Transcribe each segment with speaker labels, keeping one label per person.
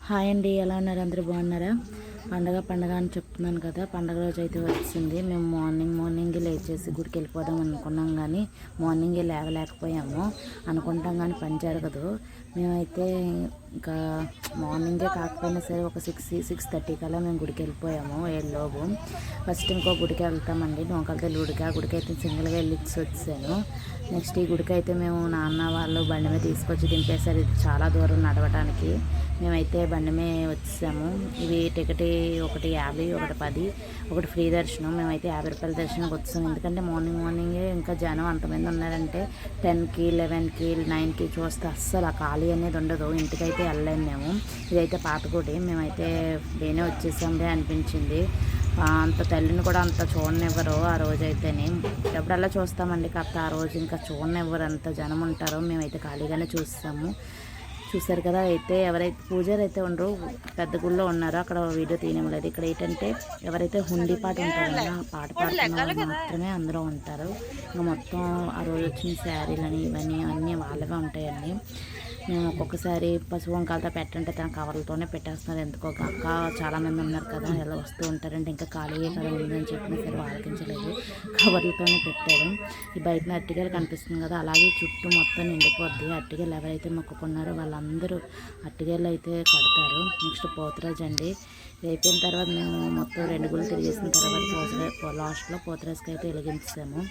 Speaker 1: Hi అండి, ఎలా ఉన్నారు? అందరూ బాగున్నారా? పండగ అని చెప్తున్నాను కదా. పండగ రోజు అయితే వచ్చింది. మేము మార్నింగ్ లేచేసి గుడికి వెళ్ళిపోదాం అనుకున్నాం, కానీ మార్నింగే లేవలేకపోయాము. అనుకుంటాం కానీ పని జరగదు. మేమైతే ఇంకా మార్నింగే కాకపోయినా సరే ఒక 6:30 కల్లా మేము గుడికి వెళ్ళిపోయాము. 7 ఫస్ట్ ఇంకో గుడికి వెళ్తామండి, నూకలతల్లి గుడికి. ఆ గుడికి అయితే సింగిల్గా వెళ్ళి వచ్చాను. నెక్స్ట్ ఈ గుడికి అయితే మేము నాన్న వాళ్ళు బండి మీద తీసుకొచ్చి దింపేశారు. ఇది చాలా దూరం నడవడానికి. మేమైతే బండి మీద వచ్చాము. ఇవి టికెట్ ఒకటి 50, ఒకటి 10, ఒకటి ఫ్రీ దర్శనం. మేమైతే 50 రూపాయల దర్శనంకి వచ్చాము. ఎందుకంటే మార్నింగే ఇంకా జనం అంతమంది ఉన్నారంటే 10కి, 11కి, 9కి చూస్తే అస్సలు ఆ ఖాళీ అనేది ఉండదు. ఇంటికైతే వెళ్ళలేము మేము. ఇదైతే పాత గుడి. మేమైతే బేనే వచ్చేసాంలే అనిపించింది. అంత తల్లిని కూడా అంత చూడనివ్వరు ఆ రోజైతేనే. ఎప్పుడల్లా చూస్తామండి, కాకపోతే ఆ రోజు ఇంకా చూడనివ్వరు, అంత జనం ఉంటారు. మేమైతే ఖాళీగానే చూస్తాము. చూసారు కదా. అయితే ఎవరైతే పూజారు అయితే ఉండరు, పెద్ద గుళ్ళో ఉన్నారు, అక్కడ వీడియో తీయనివ్వలేదు. ఇక్కడ ఏంటంటే ఎవరైతే హుండీ పాట ఉంటారో ఆ పాట పాడుతున్న వాళ్ళు మాత్రమే అందరూ ఉంటారు. ఇంకా మొత్తం ఆ రోజు వచ్చిన శారీలని ఇవన్నీ అన్నీ వాళ్ళవే ఉంటాయండి. మేము ఒక్కొక్కసారి పసుపు వంకాలతో పెట్టంటే తన కవర్లతోనే పెట్టేస్తున్నారు. ఎందుకో అక్క చాలామంది ఉన్నారు కదా, ఎలా వస్తూ ఉంటారంటే ఇంకా ఖాళీ కదా ఉందని చెప్పినా సరే ఆలోచించలేదు, కవర్లతోనే పెట్టారు. ఈ బయట అట్టిగలు కనిపిస్తుంది కదా, అలాగే చుట్టూ మొత్తం నిండిపోద్ది. అట్టిగలు ఎవరైతే మొక్కుకున్నారో వాళ్ళందరూ అట్టిగలు అయితే కడతారు. నెక్స్ట్ పోతురాజు అండి. ఇది అయిపోయిన తర్వాత మేము మొత్తం 2 గుళ్ళు తిరిగేసిన తర్వాత లాస్ట్లో పోతురాజుకి అయితే వెలిగించాము.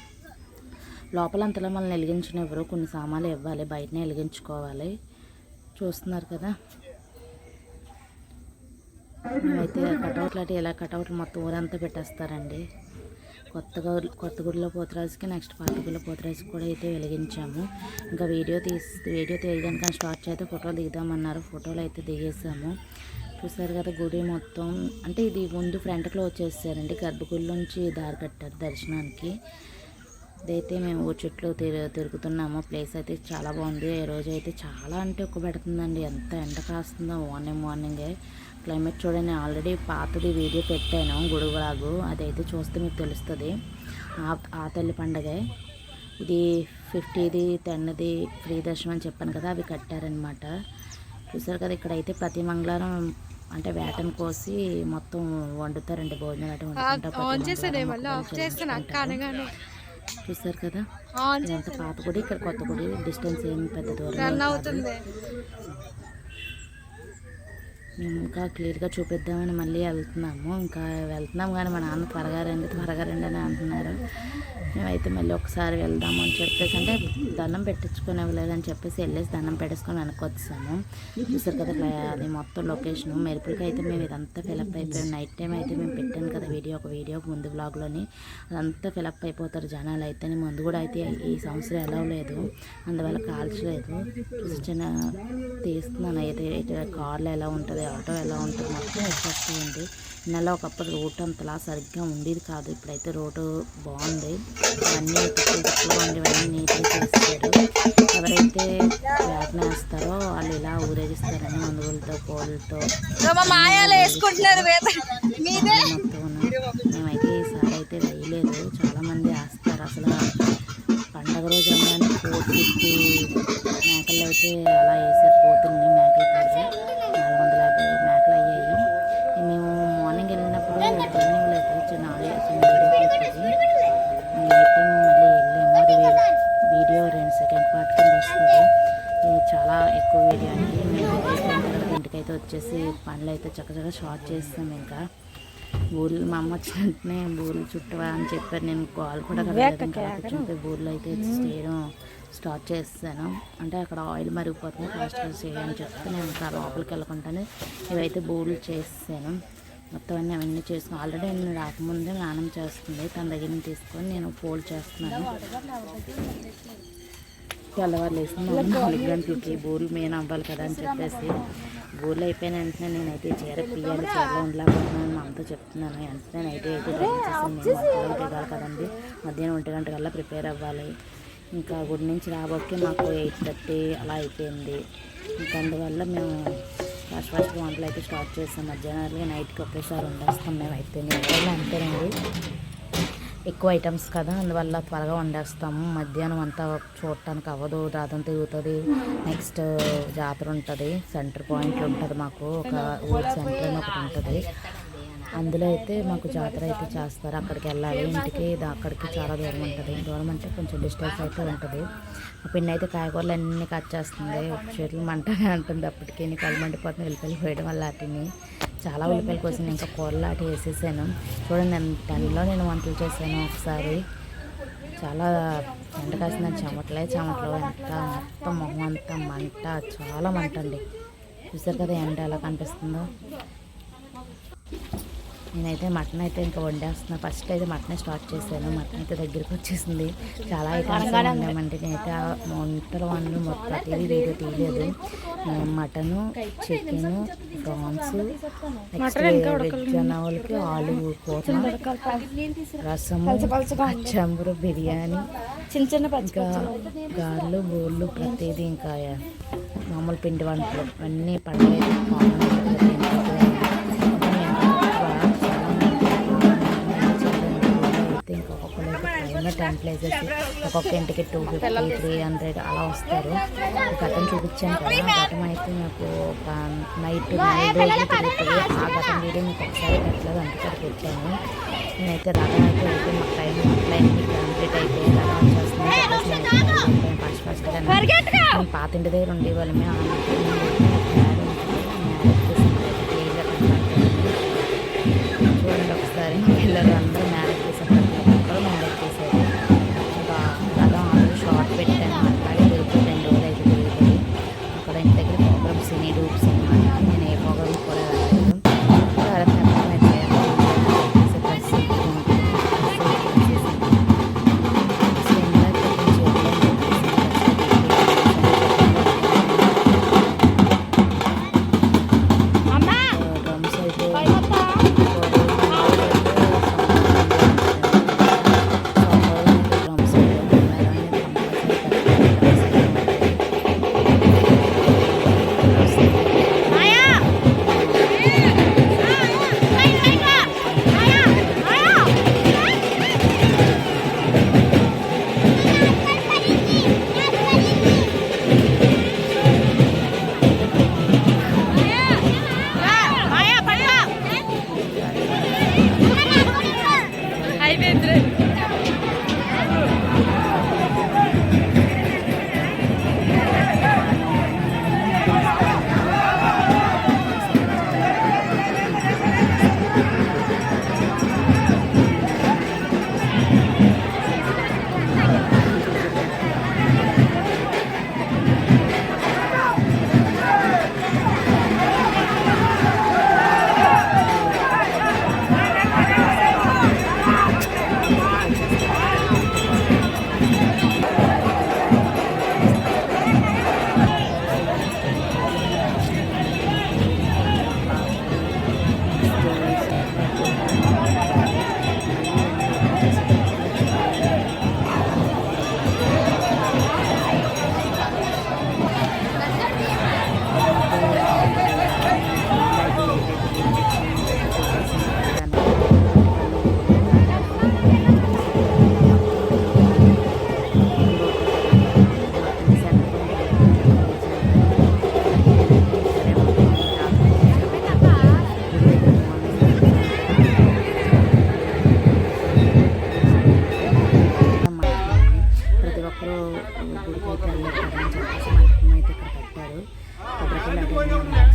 Speaker 1: లోపల అంతలో మనల్ని వెలిగించినప్పుడు కొన్ని సామాన్లు ఇవ్వాలి, బయటనే వెలిగించుకోవాలి. చూస్తున్నారు కదా. మేమైతే కటౌట్లు అంటే ఇలా కటౌట్లు మొత్తం ఊరంతా పెట్టేస్తారండి. కొత్త గుడిలో పోతురాజుకి, నెక్స్ట్ పాత గుడిలో పోతురాజుకి కూడా అయితే వెలిగించాము. ఇంకా వీడియో తీయడానికి స్టార్ట్ చేస్తే ఫోటోలు దిగుదామన్నారు. ఫోటోలు అయితే దిగేసాము. చూసారు కదా గుడి మొత్తం. అంటే ఇది ముందు ఫ్రంట్లో వచ్చేసారండి, గర్భగుడి నుంచి దారి కట్టారు దర్శనానికి. ఇదైతే మేము చుట్టూ తిరుగుతున్నాము. ప్లేస్ అయితే చాలా బాగుంది. ఈ రోజు అయితే చాలా అంటే ఉక్క పెడుతుందండి, ఎంత ఎండ కాస్తుందో మార్నింగే. క్లైమేట్ చూడండి. ఆల్రెడీ పాతది వీడియో పెట్టాను గుడుగులాగు, అదైతే చూస్తే మీకు తెలుస్తుంది. ఆ తల్లి పండగే ఇది. 50ది 10ది ఫ్రీ దర్శనం అని చెప్పాను కదా, అవి కట్టారనమాట. చూసారు కదా. ఇక్కడైతే ప్రతి మంగళవారం అంటే వేటను కోసి మొత్తం వండుతారండి, భోజనం అటు వండుకుంటారు. చూసారు కదా. ఎంత పాత గుడి, ఇక్కడ కొత్త గుడి, డిస్టెన్స్ ఏమి పెద్ద దూరం అవుతుంది. మేము ఇంకా క్లియర్గా చూపిద్దామని మళ్ళీ వెళ్తున్నాము కానీ మా నాన్న త్వరగా రండి అని అంటున్నారు. మేమైతే మళ్ళీ ఒకసారి వెళ్దాము అని చెప్పేసి, అంటే దండం పెట్టించుకునేవ్వలేదని చెప్పేసి వెళ్ళేసి దండం పెట్టేసుకొని వెనక్కి వచ్చాము. చూసారు కదా. అది మొత్తం లొకేషన్ మెరుపులకి అయితే మేము ఇదంతా ఫిలప్ అయిపోయాం. నైట్ టైం అయితే మేము పెట్టాను కదా ఒక వీడియో ముందు బ్లాగ్లోని, అదంతా ఫిలప్ అయిపోతారు జనాలు అయితే. ముందు కూడా అయితే ఈ సంవత్సరం ఎలా లేదు, అందువల్ల కాల్చలేదు. చిన్న తీస్తున్నాను అయితే కార్లో ఎలా ఉంటుంది, ఆటో ఎలా ఉంటుంది మొత్తం వచ్చేస్తుంది. నెల ఒకప్పుడు రోడ్డు అంతలా సరిగ్గా ఉండేది కాదు, ఇప్పుడైతే రోడ్డు బాగుంది. ఇవన్నీ తుక్కులుగా ఉండేవన్నీ నీట్గా చేస్తారు. ఎవరైతే వేటన వేస్తారో వాళ్ళు ఇలా ఊరేగిస్తారని మందులతో పూలతో మొత్తం. మేమైతే ఈసారి అయితే వేయలేదు, చాలామంది వేస్తారు. అసలు పండగ రోజు అన్నీ 450 మేకలు అయితే అలా వేసారు. పోతుంది మేకలు కాదు, 450 మేకలు అయ్యాయి. మేము మార్నింగ్ వెళ్ళినప్పుడు ఈవినింగ్ అయితే చిన్న వీడియో క్లిప్ నైట్ టైం మళ్ళీ వెళ్ళాము. అది వీడియో 2 సెకండ్ పార్ట్ కింద వస్తుంది. ఇది చాలా ఎక్కువ వీడియో అండి. మేము అయిపోయిన తర్వాత ఇంటికైతే వచ్చేసి పనులు అయితే చక్కగా షార్ట్ చేస్తాం. ఇంకా బూర్లు మా అమ్మ వచ్చినట్టునే బూర్లు చుట్టవా అని చెప్పారు. నేను కాల్ కూడా కూర్చుంటే బూర్లు అయితే చేయడం స్టార్ట్ చేస్తాను. అంటే అక్కడ ఆయిల్ మరిగిపోతుంది, ఫాస్ట్గా చేయని చెప్తే నేను ఇంకా లోపలికి వెళ్ళకుండానే ఇవైతే బూర్లు చేస్తాను. మొత్తం అవన్నీ చేసుకుని ఆల్రెడీ నేను రాకముందే నానం చేస్తుంది, తన దగ్గర నుంచి తీసుకొని నేను ఫోల్డ్ చేస్తున్నాను. తెల్లవారు వేసింది 4 గంటలకి బూర్లు మెయిన్ అవ్వాలి కదా అని చెప్పేసి బూర్లు అయిపోయిన వెంటనే నేనైతే చీర పియ్యాలి, చీరలో ఉండలేకపోతున్నాను మా అమ్మతో చెప్తున్నాను. వెంటనే నైట్ అయితే ట్రై చేస్తాను. నేను దిగాలి కదండి, మధ్యాహ్నం 1 గంట కల్లా ప్రిపేర్ అవ్వాలి. ఇంకా గుడి నుంచి రాబోకే మాకు 8:30 అలా అయిపోయింది. ఇంకా అందువల్ల మేము ఫస్ట్ వంటలు అయితే స్టార్ట్ చేస్తాం. మధ్యాహ్నం నైట్కి ఒకేసారి వండేస్తాం మేము అయితే. నేను అంతేనండి. ఎక్కువ ఐటమ్స్ కదా, అందువల్ల త్వరగా వండేస్తాము. మధ్యాహ్నం అంతా చూడటానికి అవ్వదు, రథం తిరుగుతుంది, నెక్స్ట్ జాతర ఉంటుంది, సెంటర్ పాయింట్లు ఉంటుంది, మాకు ఒక ఊరి సెంటర్ అని ఒకటి ఉంటుంది. అందులో అయితే మాకు జాతర అయితే చేస్తారు. అక్కడికి వెళ్ళాలి, ఇంటికి అక్కడికి చాలా దూరం ఉంటుంది. దూరం అంటే కొంచెం డిస్టెన్స్ అయితే ఉంటుంది. ఆ పిన్ని అయితే కాయగూరలు అన్నీ కట్ చేస్తుంది, చేతులు మంటగా ఉంటుంది. అప్పటికి కళ్ళు మండిపోతుంది ఉల్లిపాయలు పోయడం వల్ల. వాటిని చాలా ఉల్లిపాయలు కోసం ఇంకా కూరలు అటు వేసేసాను. చూడండి, 10లో నేను వంటలు చేశాను ఒకసారి. చాలా ఎండ కాసిన చెమటలు ఎంత మొత్తం మొహం అంతా మంట, చాలా మంట అండి. చూసారు కదా ఎండ ఎలా కనిపిస్తుందో. నేనైతే మటన్ అయితే ఇంకా వండేస్తున్నాను. ఫస్ట్ అయితే మటనే స్టార్ట్ చేశాను. మటన్ అయితే దగ్గరికి వచ్చేసింది. చాలా ఐటమ్స్ ఉన్నామండి. నేనైతే వంటలు వంటలు మొత్తం ప్రతిదీ వీడియో తీయలేదు. మటను, చికెను, ప్రాన్స్, వెజ్ అన్నవాళ్ళకి ఆలు కూర, రసము, చంబురు బిర్యానీ, చిన్న చిన్న గారెలు, బోళ్ళు, ప్రతిదీ ఇంకా మామూలు పిండి వంటలు అన్నీ పండుగ టెంట్లు వేసేసి ఒక్కొక్క ఇంటికి 250, 300 అలా వస్తారు. గతం చూపించాను కదా, గతం అయితే నాకు ఒక నైట్ 9 రోజులు తిరుగుతుంది. ఆ గతం వీడియో మీకు ఒకసారి పెట్టలేదు, అందుకని పెట్టాను. నేనైతే రథం అయితే మా టైం కంప్లీట్ అయిపోయి రథం వచ్చేస్తుంది. ఫస్ట్గా నేను పాత ఇంటి దగ్గర ఉండేవాళ్ళమే. చూడండి ఒకసారి పిల్లలు అందరూ మ్యారేజ్ చేశారు, మ్యారేజ్ చేశారు. ఇంకా రథం షార్ట్ పెట్టాను, అట్లాగే తిరుగుతుంది. 2 రోజులు అయితే తిరుగుతుంది. అక్కడ ఇంటి దగ్గర ప్రోగ్రామ్స్, సినీ డూప్స్ అనమాట. నేను ఏ ప్రోగ్రామ్ కూడా వెళ్ళలేదు.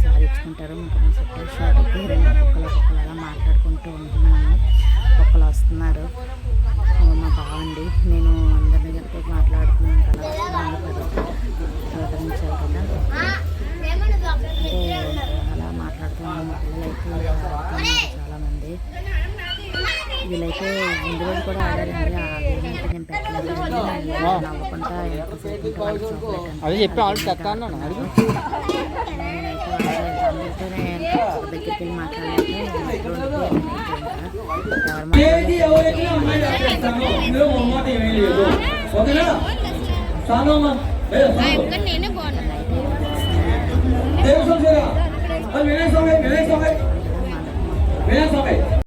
Speaker 1: సాధించుకుంటారు. ఇంకా మా సెక్టర్ షాప్కి 2 కుక్కలు అలా మాట్లాడుకుంటూ ఉంటున్నాను. కుక్కలు వస్తున్నారు. మా బావండి, నేను అందరి దగ్గరతో మాట్లాడుతున్నాను కదా, సహకరించాలి కదా, అంటే అలా మాట్లాడుతున్నాను. పిల్లలైతే చాలామంది, వీళ్ళైతే ముందు రోజు కూడా ఆడారండి. ఆ గేమ్ అయితే నేను పెట్టలేదు, నవ్వుకుంటా ఎంతసేపు దగ్గరికి వెళ్ళి మాట్లాడాలంటే నేనే బాగున్నాను.